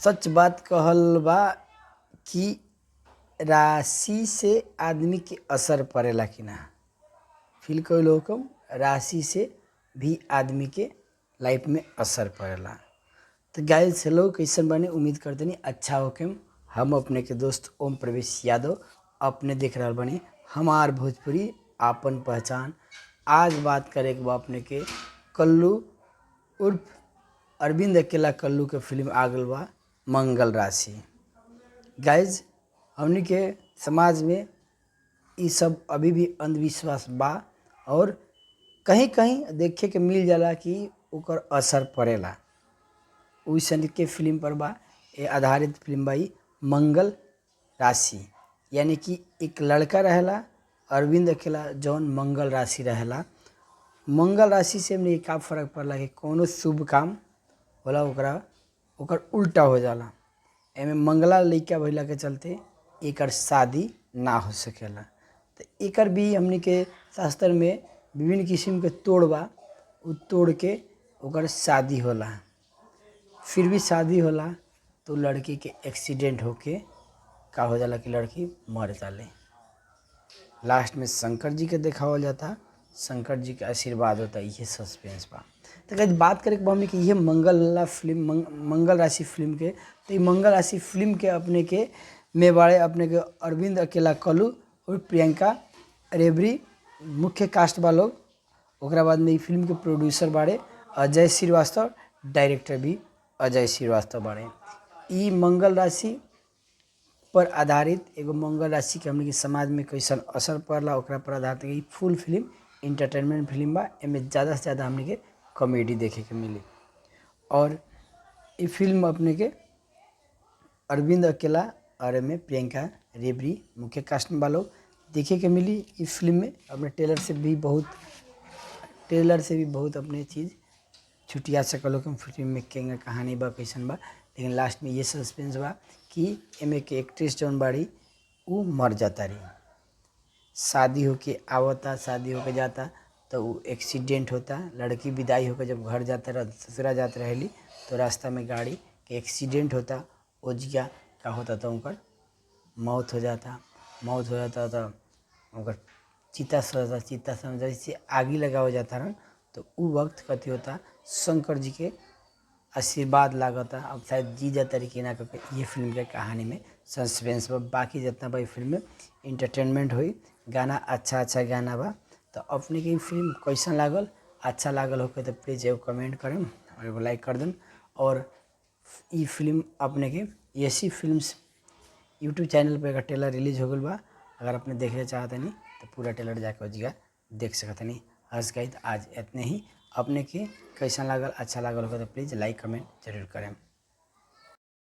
सच बात कहल बा कि राशि से आदमी के असर पड़ेला कि ना। फील कइल होकम राशि से भी आदमी के लाइफ में असर पड़ेला। तो गाइस हेलो, कैसन बानी? उम्मीद करतनी अच्छा होके। हम अपने के दोस्त ओम प्रवेश यादव अपने देख रहल बानी हमार भोजपुरी आपन पहचान। आज बात करे के बा अपने के कल्लू उर्फ अरविंद अकेला कल्लू के फिल्म आ गल बा मंगल राशि। गाइज हमनी के समाज में ई सब अभी भी अंधविश्वास बा और कहीं कहीं देखे के मिल जाला कि ओकर असर पड़ेला। वैसन के फिल्म पर बा ए आधारित फिल्म बा ई मंगल राशि। यानी कि एक लड़का रहेला अरविंद अकेला जौन मंगल राशि रहेला। मंगल राशि से हमने का फर्क पड़ला कि कोनो शुभ काम होला ओकर उल्टा हो जाला। एमे मंगला लइका भइला के चलते एकर शादी ना हो सकेला। तो एकर भी हमनी के शास्त्र में विभिन्न किस्म के तोड़ बा। उ तोड़ के ओकर शादी होला। फिर भी शादी होला तो लड़की के एक्सीडेंट होके का हो जाला कि लड़की मर जाले। लास्ट में शंकर जी के देखावल जाता, शंकर जी के आशीर्वाद होता। ये सस्पेंस बा। तो कहीं बात करे के हमने कि ये मंगल राशि फिल्म के, तो ये मंगल राशि फिल्म के अपने के में बाड़े अपने के अरविंद अकेला कल्लू और प्रियंका रेबरी मुख्य कास्ट बा लोग। ओकरा बाद में ये फिल्म के प्रोड्यूसर बाड़े अजय श्रीवास्तव, डायरेक्टर भी अजय श्रीवास्तव बाड़े। ई मंगल राशि पर आधारित एगो मंगल राशि के हमने के समाज में कैसन असर पड़ला ओकरा पर आधारित ई फुल फिल्म इंटरटेनमेंट फिल्म बा। एमे ज़्यादा से ज़्यादा हमने के कॉमेडी देखे के मिली। और ये फिल्म अपने के अरविंद अकेला और में प्रियंका रेबरी मुख्य कास्ट में लोग देखे के मिली। इस फिल्म में अपने ट्रेलर से भी बहुत अपने चीज़ छुटिया सकल कि फिल्म में केंगे कहानी बा कैसन बा। लेकिन लास्ट में ये सस्पेंस बा कि एमे के एक्ट्रेस जौन बाड़ी उ मर जाता रही। शादी होके आवता, शादी होके जाता तो वो एक्सीडेंट होता। लड़की विदाई होकर जब घर जाता ससुरा जाते रहेली तो रास्ता में गाड़ी के एक्सीडेंट होता। ओजिया का होता तो उनकर मौत हो जाता तो उनकर चिता जैसे आगी लगा हो जाता रन। तो उ वक्त कथी होता, शंकर जी के आशीर्वाद लागता। अब शायद जी जाता रही कि ना करके ये फिल्म के कहानी में सस्पेंस बा। बाकी जितना बा फिल्म में इंटरटेनमेंट हुई, गाना अच्छा गाना बा। तो अपने के फिल्म कैसन लागल, अच्छा लागल होके तो प्लीज़ एगो कमेंट करें और एगो लाइक कर दें। और ये फिल्म अपने के ऐसी फिल्म्स यूट्यूब चैनल पर एक ट्रेलर रिलीज हो गल बा। अगर अपने देखना चाहते नहीं तो पूरा ट्रेलर जाकर जगह देख सकते नहीं। आज कही आज इतने ही। अपने के कैसा लागल, अच्छा लागल होगा तो प्लीज़ लाइक कमेंट जरूर करें।